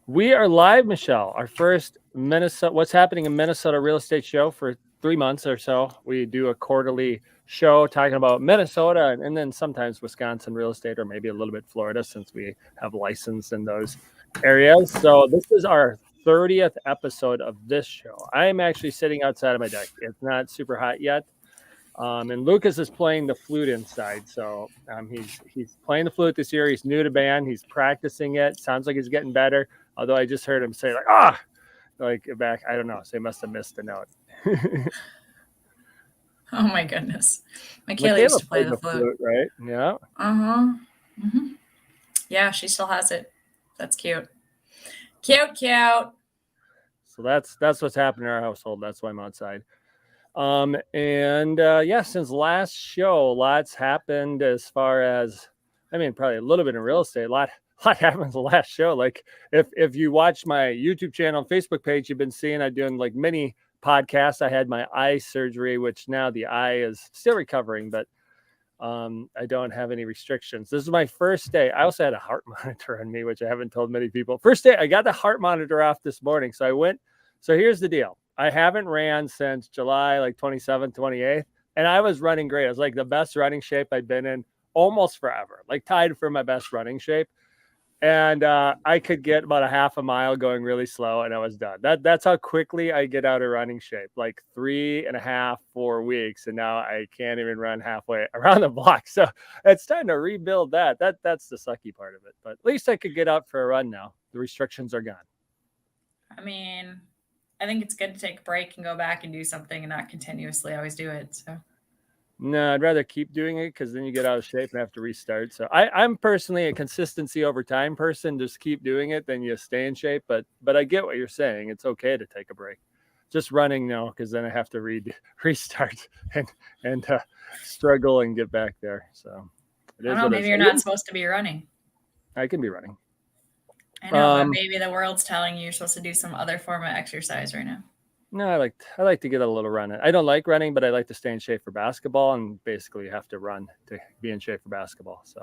We are live, Michelle. Our first What's happening in Minnesota real estate show for 3 months or so. We do a quarterly show talking about Minnesota and then sometimes Wisconsin real estate or maybe a little bit Florida since we have license in those areas. So this is our 30th episode of this show. I am actually sitting outside of my deck. It's not super hot yet. And Lucas is playing the flute inside. So he's playing the flute this year. He's new to band. He's practicing it. Sounds like he's getting better. Although I just heard him say like back. I don't know. So he must have missed a note. Oh my goodness. Michaela Michaela used to play played the the flute. flute, right? Yeah. Uh-huh. hmm Yeah, she still has it. That's cute. Cute. So that's what's happening in our household. That's why I'm outside. Since last show, lots happened as far as, probably a little bit in real estate. A lot happened the last show. Like if you watch my YouTube channel and Facebook page, you've been seeing I'm doing like mini podcasts. I had my eye surgery, which now the eye is still recovering, but I don't have any restrictions. This is my first day. I also had a heart monitor on me, which I haven't told many people. First day, I got the heart monitor off this morning. So I went. So here's the deal. I haven't ran since July, like 27th, 28th. And I was running great. I was like the best running shape I'd been in almost forever, like tied for my best running shape. And I could get about a half a mile going really slow and I was done. That's how quickly I get out of running shape, like 3.5, 4 weeks. And now I can't even run halfway around the block. So it's time to rebuild that. That's the sucky part of it. But at least I could get out for a run now. The restrictions are gone. I mean, I think it's good to take a break and go back and do something and not continuously always do it. So No, I'd rather keep doing it because then you get out of shape and have to restart. So I'm personally a consistency over time person. Just keep doing it, then you stay in shape. But I get what you're saying. It's okay to take a break. Just running, no, because then I have to restart and struggle and get back there. So it I don't is know, what it maybe is. you're not supposed to be running. I can be running. I know, but maybe the world's telling you you're supposed to do some other form of exercise right now. No, I like to get a little run in. I don't like running, but I like to stay in shape for basketball, and basically you have to run to be in shape for basketball. So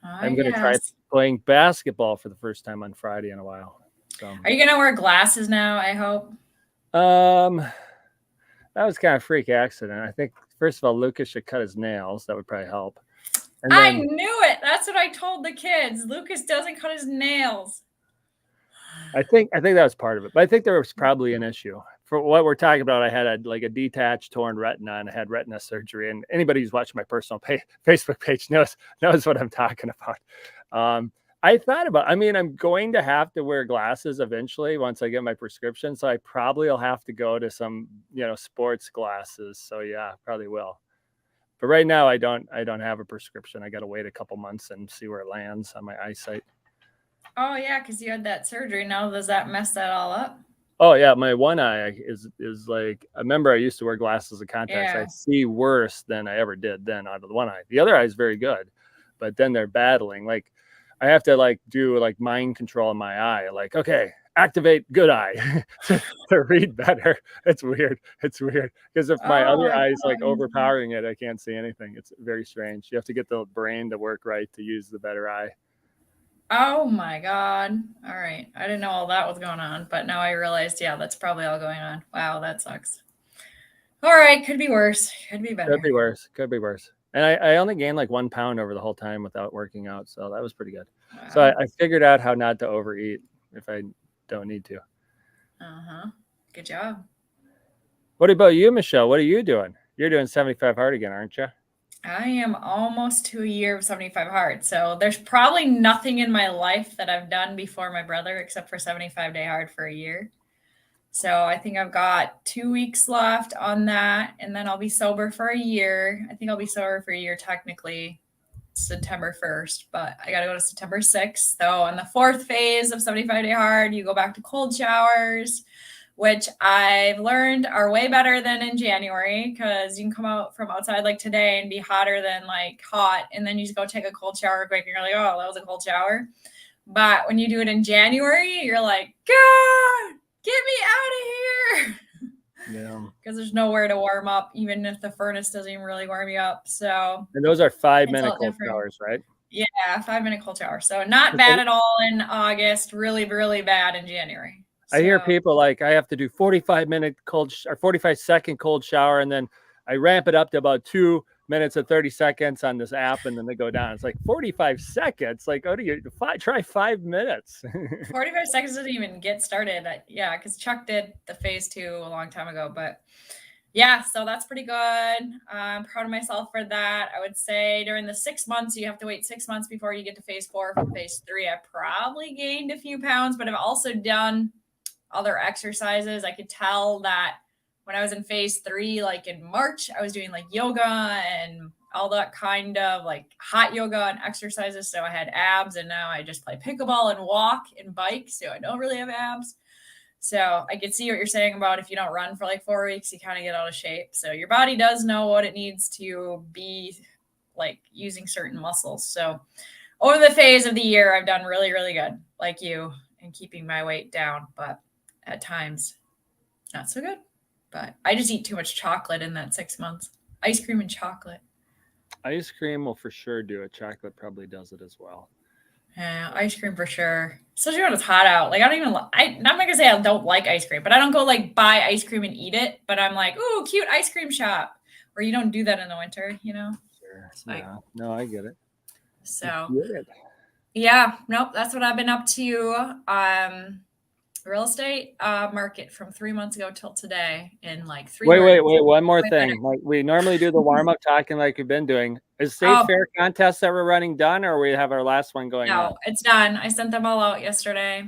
I'm going to try playing basketball for the first time on Friday in a while. So are you going to wear glasses now? I hope. That was kind of a freak accident. I think first of all, Lucas should cut his nails. That would probably help. And then, I knew it. That's what I told the kids. Lucas doesn't cut his nails. I think that was part of it, but I think there was probably an issue. For what we're talking about, I had a detached torn retina and I had retina surgery. And anybody who's watching my personal Facebook page knows what I'm talking about. I thought about, I'm going to have to wear glasses eventually once I get my prescription. So I probably will have to go to some, sports glasses. So yeah, probably will. But right now I don't have a prescription. I got to wait a couple months and see where it lands on my eyesight. Oh yeah, because you had that surgery. Now does that mess that all up? Oh yeah, my one eye is like, I remember I used to wear glasses and contacts. Yeah. I see worse than I ever did then out of the one eye. The other eye is very good, but then they're battling. Like I have to do mind control in my eye. Like, okay, activate good eye to read better. It's weird because if my other eye is overpowering it, I can't see anything. It's very strange. You have to get the brain to work right to use the better eye. Oh my God. All right. I didn't know all that was going on, but now I realized, yeah, that's probably all going on. Wow, that sucks. All right. Could be worse. Could be better. Could be worse. And I only gained 1 pound over the whole time without working out. So that was pretty good. Wow. So I figured out how not to overeat if I don't need to. Uh-huh. Good job. What about you, Michelle? What are you doing? You're doing 75 hard again, aren't you? I am almost to a year of 75 hard. So there's probably nothing in my life that I've done before my brother except for 75-day hard for a year. So I think I've got 2 weeks left on that, and then I'll be sober for a year. I think I'll be sober for a year technically September 1st, but I got to go to September 6th. So on the 4th phase of 75-day hard, you go back to cold showers, which I've learned are way better than in January because you can come out from outside like today and be hotter than hot. And then you just go take a cold shower quick and you're like, oh, that was a cold shower. But when you do it in January, you're like, God, get me out of here. Yeah. Because there's nowhere to warm up, even if the furnace doesn't even really warm you up. So. And those are 5-minute cold showers, right? Yeah, 5-minute cold shower. So not bad at all in August, really, really bad in January. I hear So people like, I have to do 45-minute or 45-second cold shower, and then I ramp it up to about 2 minutes and 30 seconds on this app, and then they go down. It's like 45 seconds. Like, oh, do you try 5 minutes? 45 seconds doesn't even get started. Yeah, because Chuck did the phase 2 a long time ago. But yeah, so that's pretty good. I'm proud of myself for that. I would say during the 6 months, you have to wait 6 months before you get to phase 4. From phase 3, I probably gained a few pounds, but I've also done other exercises. I could tell that when I was in phase 3, like in March, I was doing like yoga and all that kind of like hot yoga and exercises. So I had abs, and now I just play pickleball and walk and bike. So I don't really have abs. So I could see what you're saying about if you don't run for like 4 weeks, you kind of get out of shape. So your body does know what it needs to be like using certain muscles. So over the phase of the year, I've done really, really good, like you, in keeping my weight down. But at times, not so good. But I just eat too much chocolate in that 6 months. Ice cream and chocolate. Ice cream will for sure do it. Chocolate probably does it as well. Yeah, ice cream for sure. Especially when it's hot out. Like I don't even. I'm not gonna say I don't like ice cream, but I don't go like buy ice cream and eat it. But I'm like, ooh, cute ice cream shop. Or you don't do that in the winter, you know. Sure. Like, Yeah. No, I get it. so Get it. yeah, nope. That's what I've been up to. Real estate market from 3 months ago till today in like 3 Wait. words. One more Way thing. better. Like we normally do the warm up talking like we've been doing. Is state Oh fair contest that we're running done, or we have our last one going on? no, it's done. I sent them all out yesterday.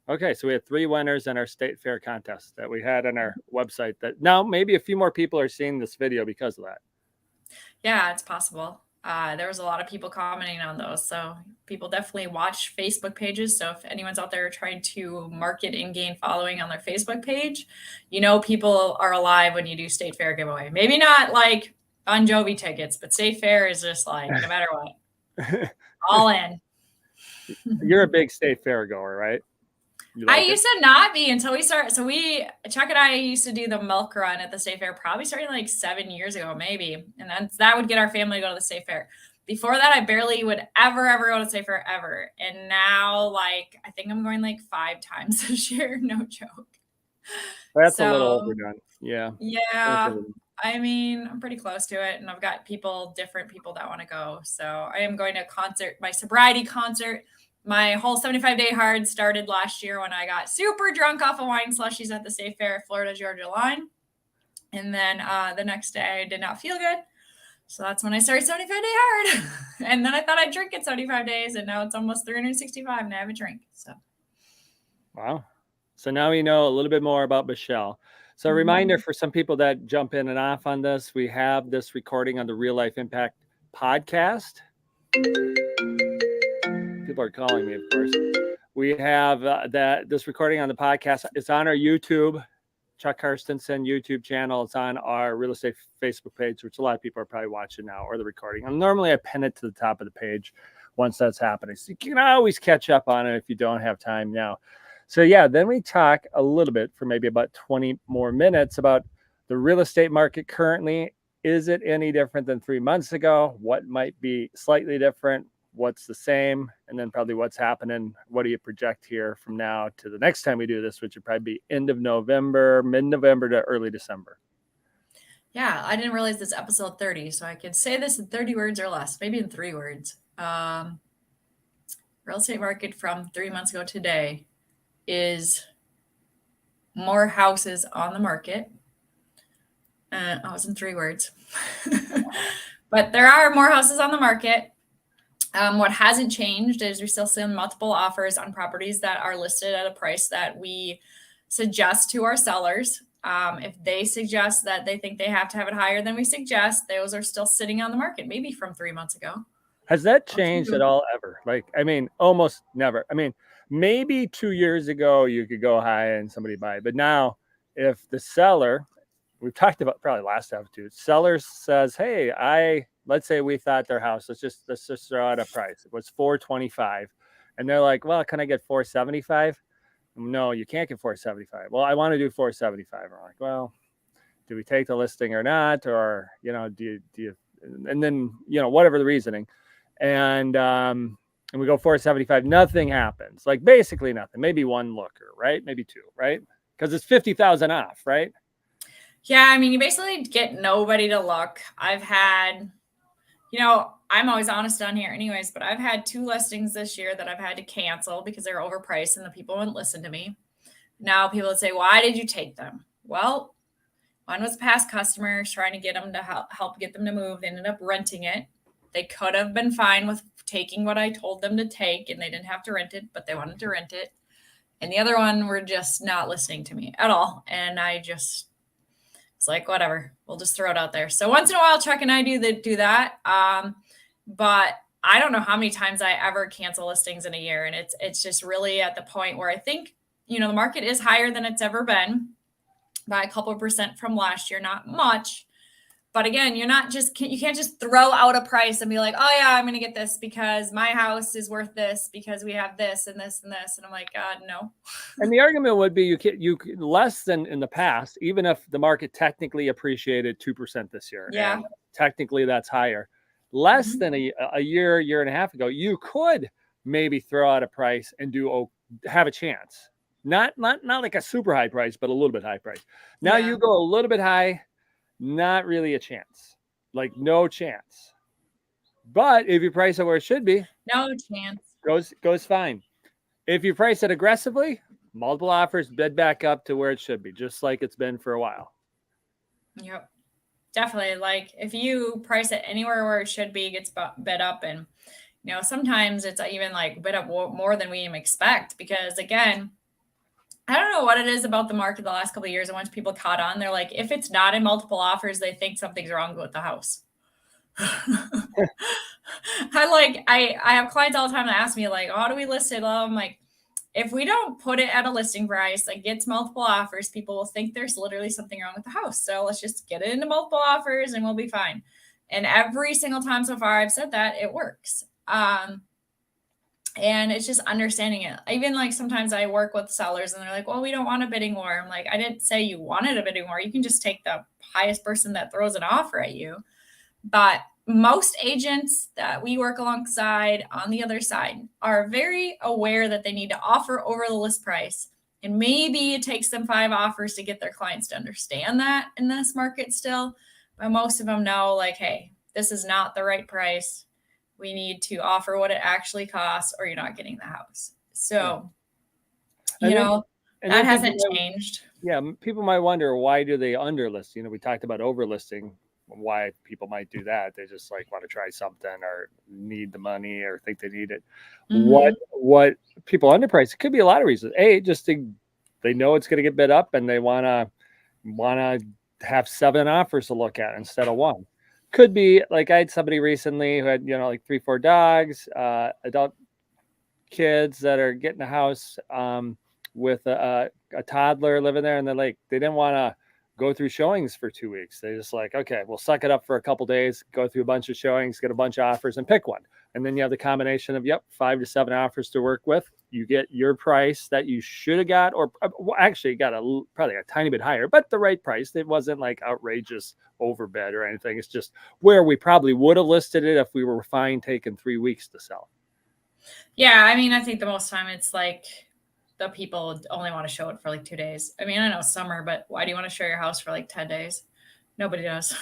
Okay, so we have 3 winners in our state fair contest that we had on our website. That now maybe a few more people are seeing this video because of that. Yeah, it's possible. There was a lot of people commenting on those. So people definitely watch Facebook pages. So if anyone's out there trying to market and gain following on their Facebook page, you know people are alive when you do state fair giveaway. Maybe not like Bon Jovi tickets, but state fair is just like no matter what, all in. You're a big state fair goer, right? You I like it? used to not be until we started. So Chuck and I used to do the milk run at the state fair, probably starting like 7 years ago, maybe. And then that would get our family to go to the state fair. Before that, I barely would ever go to state fair ever. And now, like, I think I'm going like 5 times this year. No joke. That's a little So overdone. Yeah. yeah, I mean, I'm pretty close to it. And I've got different people that want to go. So I am going to a concert, my sobriety concert. My whole 75-day hard started last year when I got super drunk off of wine slushies at the State Fair, Florida Georgia line. And then the next day I did not feel good. So that's when I started 75-day hard. And then I thought I'd drink it 75 days. And now it's almost 365 and I haven't drank. So Wow. So now we know a little bit more about Michelle. So a reminder for some people that jump in and off on this, we have this recording on the Real Life Impact podcast. People are calling me, of course. We have this recording on the podcast. It's on our YouTube, Chuck Carstensen YouTube channel. It's on our real estate Facebook page, which a lot of people are probably watching now, or the recording. And normally I pin it to the top of the page once that's happening. So you can always catch up on it if you don't have time now. So yeah, then we talk a little bit for maybe about 20 more minutes about the real estate market currently. Is it any different than 3 months ago? What might be slightly different? What's the same? And then probably what's happening. What do you project here from now to the next time we do this, which would probably be end of November, mid-November to early December. yeah, I didn't realize this episode 30. So I could say this in 30 words or less, maybe in 3 words. Real estate market from 3 months ago today is more houses on the market. I was in 3 words. But there are more houses on the market. What hasn't changed is we're still seeing multiple offers on properties that are listed at a price that we suggest to our sellers. If they suggest that they think they have to have it higher than we suggest, those are still sitting on the market, maybe from 3 months ago. Has that changed at all ever? Like, I mean, almost never. I mean, maybe 2 years ago you could go high and somebody buy it. But now if the seller, we've talked about probably last episode, seller says, hey, let's say we thought their house, let's just throw out a price. It was $425. And they're like, well, can I get $475? No, you can't get $475. Well, I want to do $475. We're like, well, do we take the listing or not? Or, do you, and then, whatever the reasoning. and we go 475, nothing happens. Like basically nothing. Maybe one looker, right? Maybe two, right? Because it's 50,000 off, right? Yeah, I mean, you basically get nobody to look. I've had, I'm always honest on here anyways, but I've had 2 listings this year that I've had to cancel because they're overpriced and the people wouldn't listen to me. Now people would say, why did you take them? Well, one was a past customer trying to get them to help get them to move. They ended up renting it. They could have been fine with taking what I told them to take and they didn't have to rent it, but they wanted to rent it. And the other one were just not listening to me at all. And I just was like, whatever, we'll just throw it out there. So once in a while, Chuck and I do that. But I don't know how many times I ever cancel listings in a year. And it's just really at the point where I think, the market is higher than it's ever been by a couple of percent from last year, not much. But again, you can't just throw out a price and be like, oh yeah, I'm going to get this because my house is worth this because we have this and this and this. And I'm like, God, no. And the argument would be you less than in the past, even if the market technically appreciated 2% this year. Yeah. And technically that's higher. Less than a year and a half ago, you could maybe throw out a price and have a chance. Not like a super high price, but a little bit high price. Now you go a little bit high, not really a chance, like no chance. But if you price it where it should be, no chance, goes fine. If you price it aggressively, multiple offers, bid back up to where it should be, just like it's been for a while. Yep, definitely. Like if you price it anywhere where it should be, it gets bid up, and sometimes it's even like bid up more than we even expect because again, I don't know what it is about the market the last couple of years. And once people caught on, they're like, if it's not in multiple offers, they think something's wrong with the house. I have clients all the time that ask me like, how do we list it? Well, I'm like, if we don't put it at a listing price that gets multiple offers, people will think there's literally something wrong with the house. So let's just get it into multiple offers and we'll be fine. And every single time so far I've said that, it works. And it's just understanding it. Even like sometimes I work with sellers and they're like, well, we don't want a bidding war. I'm like, I didn't say you wanted a bidding war. You can just take the highest person that throws an offer at you. But most agents that we work alongside on the other side are very aware that they need to offer over the list price. And maybe it takes them 5 offers to get their clients to understand that in this market still. But most of them know like, hey, this is not the right price. We need to offer what it actually costs or you're not getting the house. So, that hasn't changed. Yeah. People might wonder, why do they underlist? We talked about overlisting, why people might do that. They just like want to try something or need the money or think they need it. Mm-hmm. What people underprice, it could be a lot of reasons. They know it's going to get bid up and they want to have 7 offers to look at instead of 1. Could be like I had somebody recently who had, like 3-4 dogs, adult kids that are getting a house with a toddler living there. And they didn't want to go through showings for 2 weeks. They just like, okay, we'll suck it up for a couple days, go through a bunch of showings, get a bunch of offers and pick one. And then you have the combination of, 5 to 7 offers to work with. You get your price that you should have got, or actually got probably a tiny bit higher, but the right price. It wasn't like outrageous overbid or anything. It's just where we probably would have listed it if we were fine taking 3 weeks to sell. Yeah. I mean, I think the most time it's like the people only want to show it for like 2 days. I mean, I know summer, but why do you want to show your house for like 10 days? Nobody does.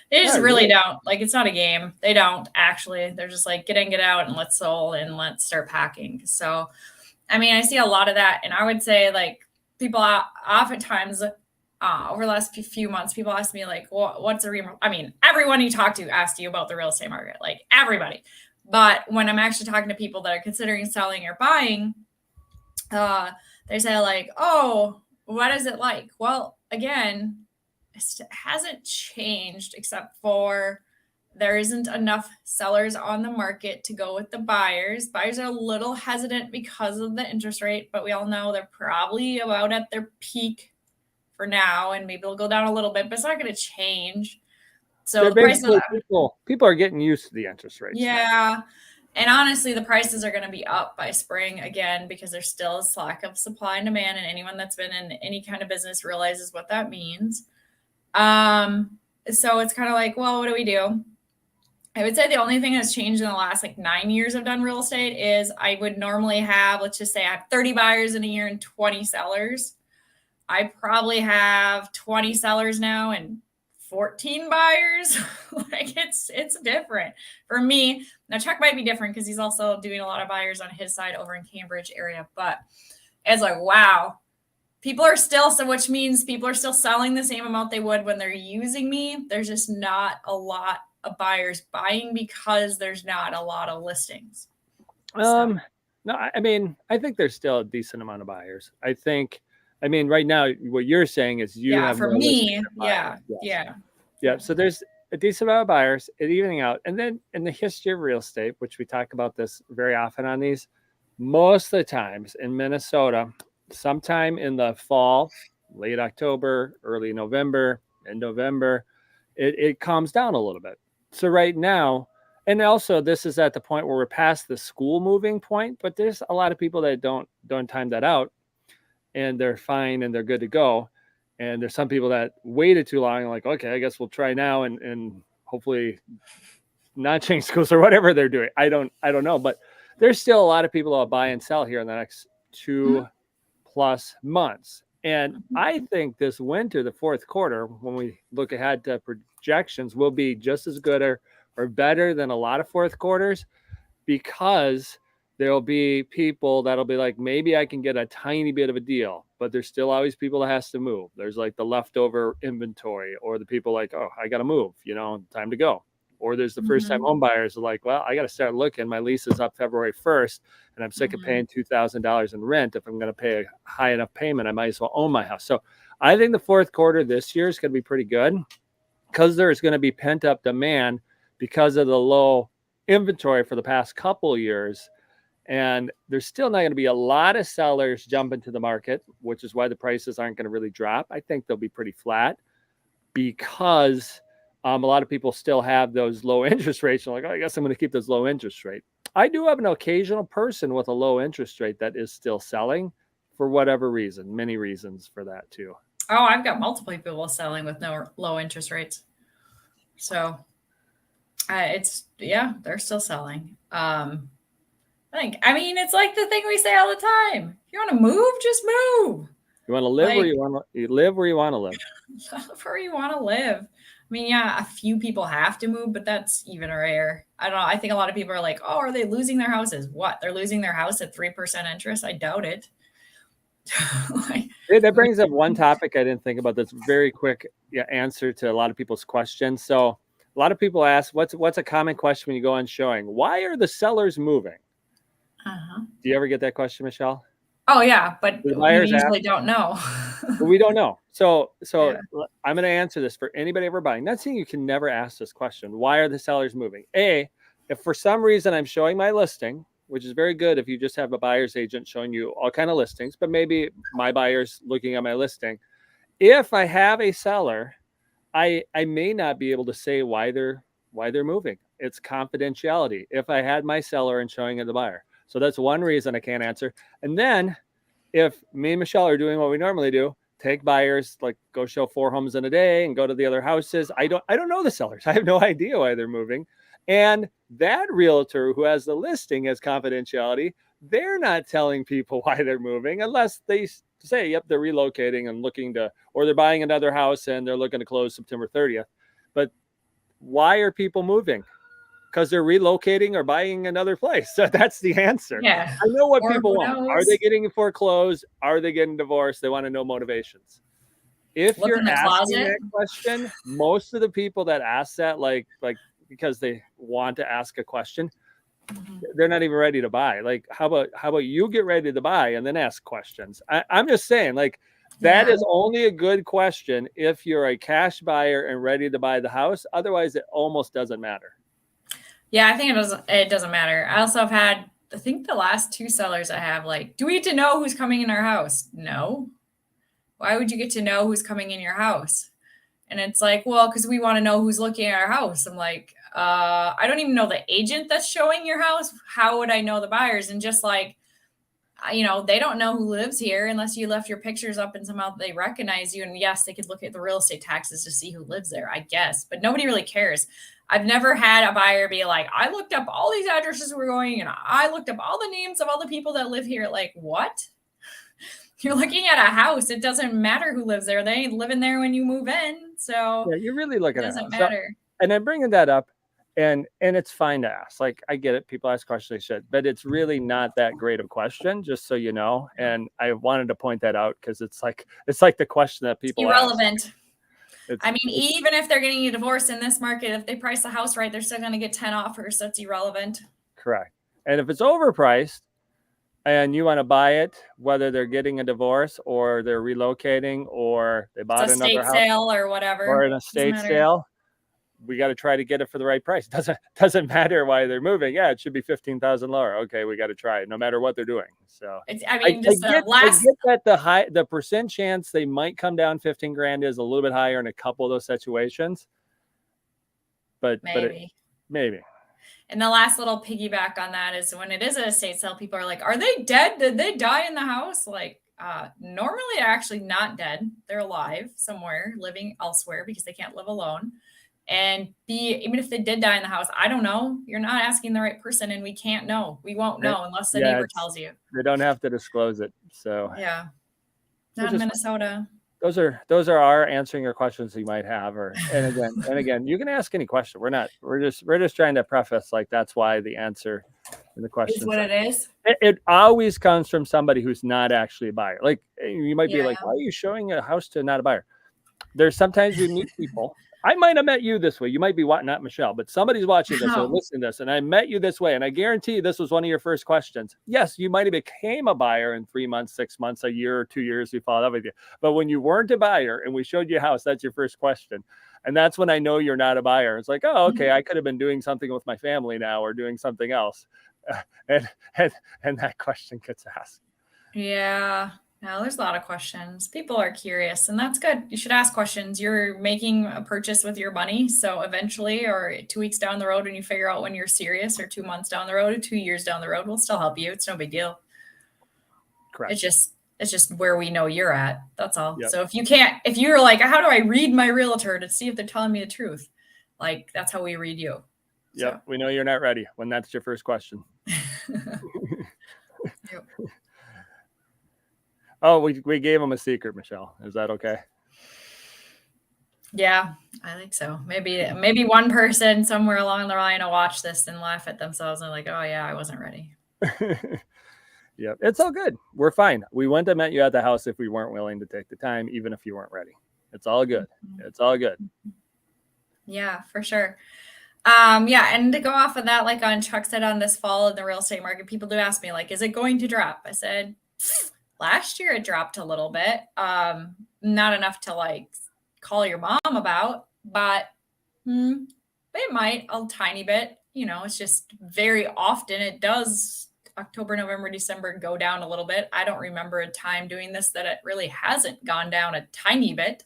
They just really don't. Like, it's not a game. They don't actually. They're just like, get in, get out, and let's sold and let's start packing. So, I mean, I see a lot of that. And I would say, like, people oftentimes over the last few months, people ask me, like, what's a remortgage? I mean, everyone you talk to asks you about the real estate market, like everybody. But when I'm actually talking to people that are considering selling or buying, they say, like, oh, what is it like? Well, again, it hasn't changed except for there isn't enough sellers on the market to go with the buyers. Buyers are a little hesitant because of the interest rate, but we all know they're probably about at their peak for now, and maybe it'll go down a little bit, but it's not going to change. So the prices, people are getting used to the interest rates. Yeah. And honestly, the prices are going to be up by spring again because there's still a slack of supply and demand, and anyone that's been in any kind of business realizes what that means. So it's kind of like, well, what do we do? I would say the only thing that's changed in the last like 9 years I've done real estate is I would normally have, let's just say I have 30 buyers in a year and 20 sellers. I probably have 20 sellers now and 14 buyers. Like it's different for me. Now Chuck might be different because he's also doing a lot of buyers on his side over in Cambridge area, but it's like, wow, people are still, so which means people are still selling the same amount they would when they're using me. There's just not a lot of buyers buying because there's not a lot of listings. No, I mean, I think there's still a decent amount of buyers. I mean, right now, what you're saying is you have for more me, listings than buyers. yeah. Yeah. So there's a decent amount of buyers, it evening out. And then in the history of real estate, which we talk about this very often on these, most of the times in Minnesota, sometime in the fall, late October, early November, and November, it calms down a little bit. So right now, and also this is at the point where we're past the school moving point, but there's a lot of people that don't time that out, and they're fine and they're good to go. And there's some people that waited too long, like, okay, I guess we'll try now and hopefully not change schools or whatever they're doing. I don't know, but there's still a lot of people that'll buy and sell here in the next 2+ months. And I think this winter, the fourth quarter, when we look ahead to projections, will be just as good or better than a lot of fourth quarters, because there'll be people that'll be like, maybe I can get a tiny bit of a deal, but there's still always people that has to move. There's like the leftover inventory, or the people like, oh, I got to move, time to go. Or there's the first time home buyers are like, well, I got to start looking. My lease is up February 1st and I'm sick of paying $2,000 in rent. If I'm going to pay a high enough payment, I might as well own my house. So I think the fourth quarter this year is going to be pretty good, because there's going to be pent up demand because of the low inventory for the past couple of years. And there's still not going to be a lot of sellers jump into the market, which is why the prices aren't going to really drop. I think they'll be pretty flat, because a lot of people still have those low interest rates. Like, oh, I guess I'm going to keep this low interest rate. I do have an occasional person with a low interest rate that is still selling for whatever reason. Many reasons for that too. Oh, I've got multiple people selling with no low interest rates. So they're still selling. I mean, it's like the thing we say all the time. If you want to move, just move. You want to live where you want to live where you want to live. Live where you want to live. I mean, yeah, a few people have to move, but that's even rare. I don't know. I think a lot of people are like, oh, are they losing their houses? What? They're losing their house at 3% interest? I doubt it. That brings up one topic I didn't think about. That's very quick answer to a lot of people's questions. So a lot of people ask, what's a common question when you go on showing? Why are the sellers moving? Do you ever get that question, Michelle? Oh yeah, but we usually don't know. We don't know. So yeah. I'm going to answer this for anybody ever buying. Not saying you can never ask this question. Why are the sellers moving? If for some reason I'm showing my listing, which is very good if you just have a buyer's agent showing you all kind of listings, but maybe my buyer's looking at my listing. If I have a seller, I may not be able to say why they're moving. It's confidentiality. If I had my seller and showing it the buyer. So that's one reason I can't answer. And then if me and Michelle are doing what we normally do, take buyers, like go show 4 homes in a day and go to the other houses. I don't know the sellers. I have no idea why they're moving. And that realtor who has the listing as confidentiality, they're not telling people why they're moving unless they say, yep, they're relocating and looking to, or they're buying another house and they're looking to close September 30th. But why are people moving? Because they're relocating or buying another place. So that's the answer. Yeah. I know what people want. Are they getting foreclosed? Are they getting divorced? They want to know motivations. If you're asking that question, most of the people that ask that, like because they want to ask a question, they're not even ready to buy. Like, how about you get ready to buy and then ask questions? I'm just saying, like, that is only a good question if you're a cash buyer and ready to buy the house. Otherwise, it almost doesn't matter. Yeah, I think it doesn't matter. I also have had, I think the last 2 sellers I have, like, do we get to know who's coming in our house? No. Why would you get to know who's coming in your house? And it's like, well, because we want to know who's looking at our house. I'm like, I don't even know the agent that's showing your house. How would I know the buyers? And just like, they don't know who lives here unless you left your pictures up and somehow they recognize you. And yes, they could look at the real estate taxes to see who lives there, I guess, but nobody really cares. I've never had a buyer be like, I looked up all these addresses we're going and I looked up all the names of all the people that live here. Like, what? You're looking at a house. It doesn't matter who lives there. They ain't living there when you move in. So yeah, you're really looking it at doesn't it. matter. And I'm bringing that up, and it's fine to ask. Like, I get it. People ask questions, they should, but it's really not that great of a question, just so you know. And I wanted to point that out because it's like the question that people It's irrelevant. ask. Even if they're getting a divorce in this market, if they price the house right, they're still going to get 10 offers. So it's irrelevant. Correct. And if it's overpriced and you want to buy it, whether they're getting a divorce or they're relocating or they bought it's another house sale or whatever, or an estate sale, we got to try to get it for the right price. Doesn't matter why they're moving. Yeah, it should be 15,000 lower. Okay, we got to try it, no matter what they're doing. So I get that the percent chance they might come down 15 grand is a little bit higher in a couple of those situations, but maybe. And the last little piggyback on that is when it is an estate sale, people are like, are they dead? Did they die in the house? Like, normally they're actually not dead. They're alive somewhere, living elsewhere because they can't live alone. And even if they did die in the house, I don't know. You're not asking the right person, and we can't know. We won't know unless the neighbor tells you. They don't have to disclose it. So yeah, not in Minnesota. Those are our answering your questions you might have. And again, you can ask any question. We're just trying to preface like that's why the answer in the question is what it is. It always comes from somebody who's not actually a buyer. Like you might be like, why are you showing a house to not a buyer? There's sometimes we meet people. I might have met you this way. You might be not Michelle, but somebody's watching this or listening to this, and I met you this way. And I guarantee you this was one of your first questions. Yes, you might have became a buyer in 3 months, 6 months, a year or 2 years. We followed up with you. But when you weren't a buyer and we showed you a house, that's your first question. And that's when I know you're not a buyer. It's like, oh, okay, I could have been doing something with my family now or doing something else. And that question gets asked. Yeah. No, there's a lot of questions. People are curious, and that's good. You should ask questions. You're making a purchase with your money. So eventually, or 2 weeks down the road, when you figure out when you're serious, or 2 months down the road, or 2 years down the road, we'll still help you. It's no big deal. Correct. It's just where we know you're at. That's all. Yep. So if you're like, how do I read my realtor to see if they're telling me the truth? Like, that's how we read you. Yep. So. We know you're not ready when that's your first question. Yep. Oh, we gave them a secret, Michelle. Is that okay? Yeah, I think so. Maybe one person somewhere along the line will watch this and laugh at themselves and like, oh yeah, I wasn't ready. Yeah, it's all good. We're fine. We wouldn't have met you at the house if we weren't willing to take the time, even if you weren't ready. It's all good. It's all good. Yeah, for sure. Yeah, and to go off of that, like on Chuck said on this fall in the real estate market, people do ask me like, is it going to drop? I said, last year it dropped a little bit, not enough to like call your mom about, but it might a tiny bit. It's just very often it does October, November, December go down a little bit. I don't remember a time doing this that it really hasn't gone down a tiny bit.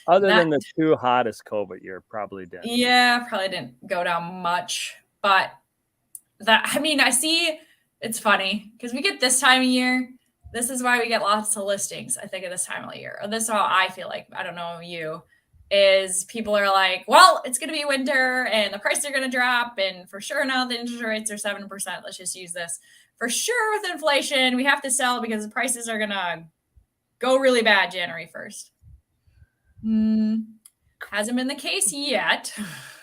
Other than the two hottest COVID year, probably didn't. Yeah, probably didn't go down much, but I see it's funny because we get this time of year. This is why we get lots of listings, I think, at this time of the year. Or this is how I feel like, I don't know you, is people are like, well, it's going to be winter and the prices are going to drop. And for sure now the interest rates are 7%. Let's just use this. For sure with inflation, we have to sell because the prices are going to go really bad January 1st. Hasn't been the case yet.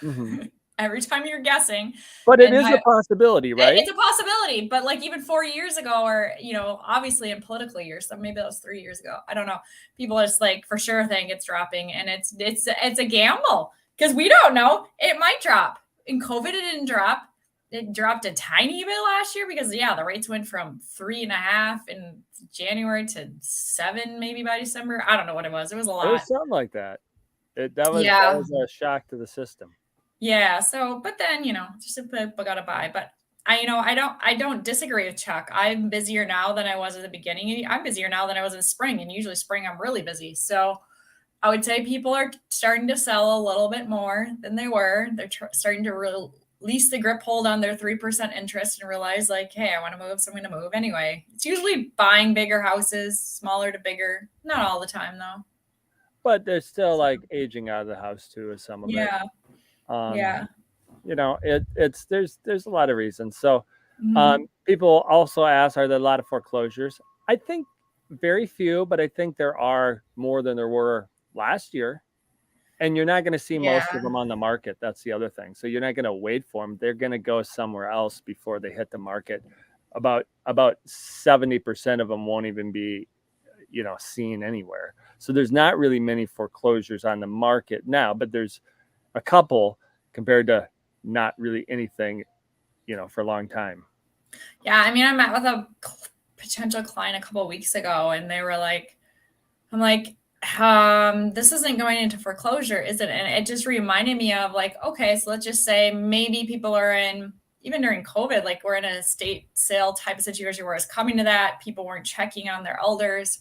Mm-hmm. Every time you're guessing. But it is a possibility, right? It's a possibility. But like even 4 years ago, or, obviously in political years, so maybe that was 3 years ago. I don't know. People are just like, for sure think it's dropping. And it's a gamble because we don't know. It might drop. In COVID, it didn't drop. It dropped a tiny bit last year because, the rates went from 3.5 in January to 7 maybe by December. I don't know what it was. It was a lot. It was something like that. That was a shock to the system. Yeah. So, but then, just people got to buy. But I don't disagree with Chuck. I'm busier now than I was at the beginning. I'm busier now than I was in spring. And usually spring, I'm really busy. So I would say people are starting to sell a little bit more than they were. They're starting to lease the grip hold on their 3% interest and realize like, hey, I want to move, so I'm going to move anyway. It's usually buying bigger houses, smaller to bigger. Not all the time though. But there's still like aging out of the house too, is some of it. Yeah. Yeah. You know, it's there's a lot of reasons. So Mm-hmm. people also ask, are there a lot of foreclosures? I think very few, but I think there are more than there were last year. And you're not going to see most of Yeah. them on the market. That's the other thing. So you're not going to wait for them. They're going to go somewhere else before they hit the market. About 70% of them won't even be, you know, seen anywhere. So there's not really many foreclosures on the market now, but there's a couple compared to not really anything, you know, for a long time. Yeah. I mean, I met with a potential client a couple of weeks ago and they were like, I'm like, this isn't going into foreclosure, is it? And it just reminded me of like, okay, so let's just say maybe people are in, even during COVID, like we're in a estate sale type of situation where it's coming to that. People weren't checking on their elders.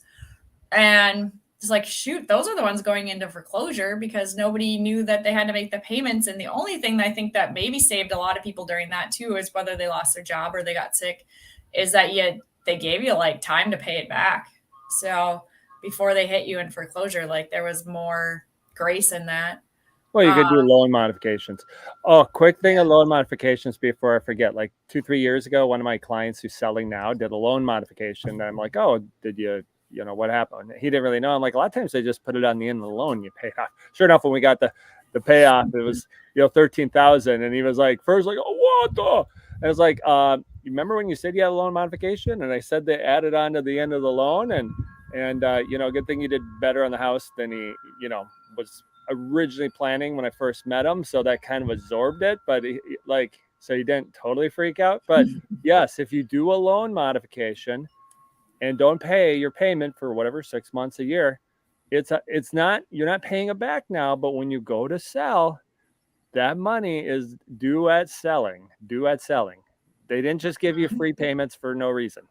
And it's like, shoot, those are the ones going into foreclosure because nobody knew that they had to make the payments. And the only thing that I think that maybe saved a lot of people during that too is whether they lost their job or they got sick, is that they gave you like time to pay it back. So before they hit you in foreclosure, like there was more grace in that. Well, you could do loan modifications. Oh, quick thing of loan modifications before I forget. Like 2-3 years ago, one of my clients who's selling now did a loan modification. And I'm like, oh, did you, you know, what happened? He didn't really know. I'm like, a lot of times they just put it on the end of the loan. You pay it off. Sure enough, when we got the payoff, it was, you know, 13,000. And he was like, first like, oh, what the? And I was like, you remember when you said you had a loan modification? And I said they added on to the end of the loan. And you know, good thing you did better on the house than he, you know, was originally planning when I first met him. So that kind of absorbed it, but so he didn't totally freak out. But yes, if you do a loan modification and don't pay your payment for whatever, 6 months, a year, it's not, you're not paying it back now, but when you go to sell, that money is due at selling. They didn't just give you free payments for no reason.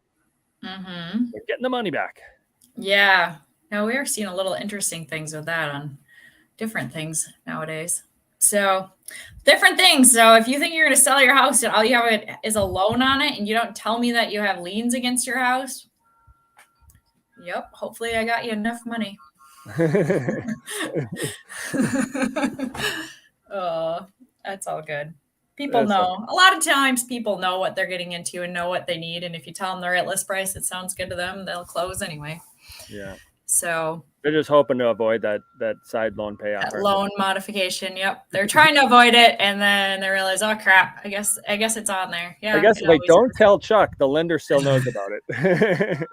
Mm-hmm. They're getting the money back. Yeah. Now we are seeing a little interesting things with that on different things nowadays. So different things. So if you think you're going to sell your house and all you have is a loan on it and you don't tell me that you have liens against your house, yep, hopefully I got you enough money. Oh, that's all good. People know. A lot of times people know what they're getting into and know what they need. And if you tell them they're at list price, it sounds good to them, they'll close anyway. Yeah. So they're just hoping to avoid that side loan payoff. That loan modification. Yep. They're trying to avoid it. And then they realize, oh crap, I guess it's on there. Yeah. I guess if they don't tell Chuck, the lender still knows about it.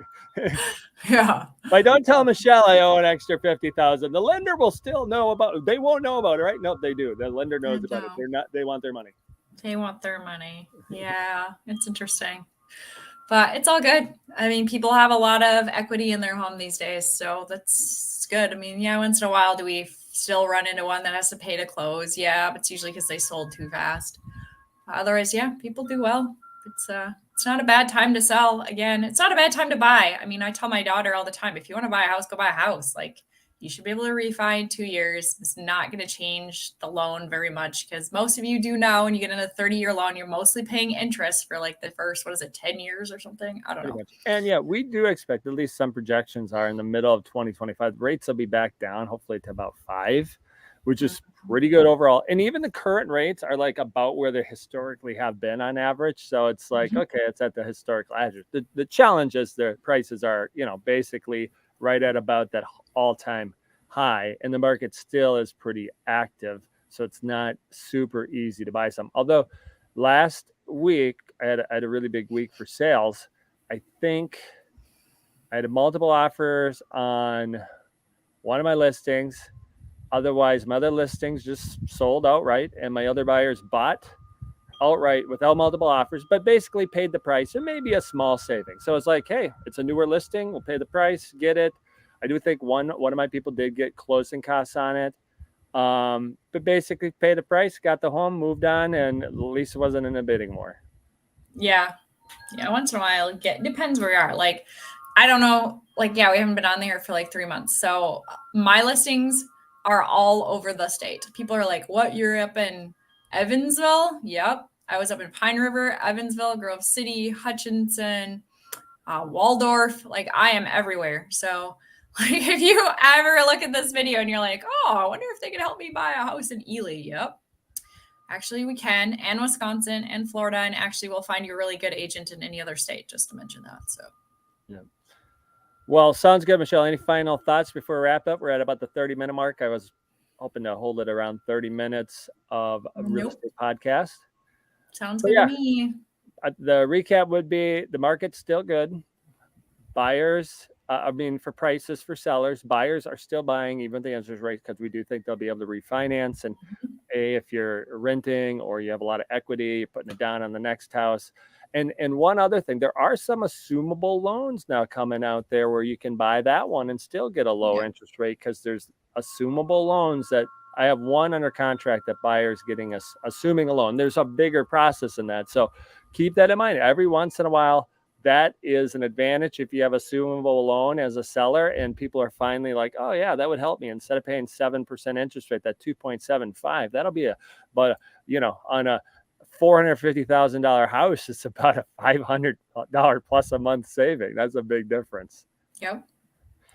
Yeah. If I don't tell Michelle I owe an extra 50,000, the lender will still know about it. They won't know about it, right? Nope, they do. The lender knows about it. They want their money. They want their money. Yeah. It's interesting. But it's all good. I mean, people have a lot of equity in their home these days. So that's good. I mean, yeah, once in a while do we still run into one that has to pay to close? Yeah, but it's usually because they sold too fast. Otherwise, yeah, people do well. It's not a bad time to sell. Again, it's not a bad time to buy. I mean, I tell my daughter all the time, if you want to buy a house, go buy a house. Like, you should be able to refi in 2 years. It's not going to change the loan very much because most of you do know when you get in a 30-year loan, you're mostly paying interest for like the first, 10 years or something? I don't know. And yeah, we do expect, at least some projections are in the middle of 2025, rates will be back down, hopefully to about 5, which is pretty good overall. And even the current rates are like about where they historically have been on average. So it's like, okay, it's at the historical average. The challenge is the prices are, you know, basically right at about that all-time high, and the market still is pretty active, so it's not super easy to buy some. Although last week I had a really big week for sales. I think I had multiple offers on one of my listings. Otherwise, my other listings just sold outright, and my other buyers bought outright without multiple offers, but basically paid the price and maybe a small saving. So it's like, hey, it's a newer listing. We'll pay the price, get it. I do think one of my people did get closing costs on it. But basically pay the price, got the home, moved on, and at least it wasn't in a bidding war. Yeah. Yeah. Once in a while, it depends where you are. Like, I don't know. Like, yeah, we haven't been on there for like 3 months. So my listings are all over the state. People are like, what, you're up in Evansville. Yep. I was up in Pine River, Evansville, Grove City, Hutchinson, Waldorf. Like, I am everywhere. So, like, if you ever look at this video and you're like, oh, I wonder if they could help me buy a house in Ely. Yep. Actually, we can, and Wisconsin and Florida, and actually we'll find you a really good agent in any other state, just to mention that. So, yeah. Well, sounds good, Michelle. Any final thoughts before we wrap up? We're at about the 30-minute mark. I was hoping to hold it around 30 minutes of a real estate podcast. Sounds good to me. The recap would be the market's still good. Buyers, for prices for sellers, buyers are still buying, even with the interest rate, because we do think they'll be able to refinance. And if you're renting or you have a lot of equity, you're putting it down on the next house. And one other thing, there are some assumable loans now coming out there where you can buy that one and still get a lower interest rate, because there's assumable loans that I have one under contract that buyers getting us assuming a loan. There's a bigger process in that. So keep that in mind. Every once in a while, that is an advantage if you have assumable loan as a seller, and people are finally like, oh yeah, that would help me. Instead of paying 7% interest rate, that 2.75, that'll be on a $450,000 house, it's about a $500 plus a month saving. That's a big difference. Yep.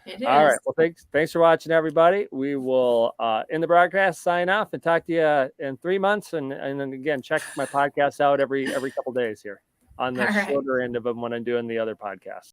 It is. All right. Well, thanks for watching, everybody. We will in the broadcast sign off and talk to you in 3 months. And then again, check my podcast out every couple days here on the shorter end of them when I'm doing the other podcast.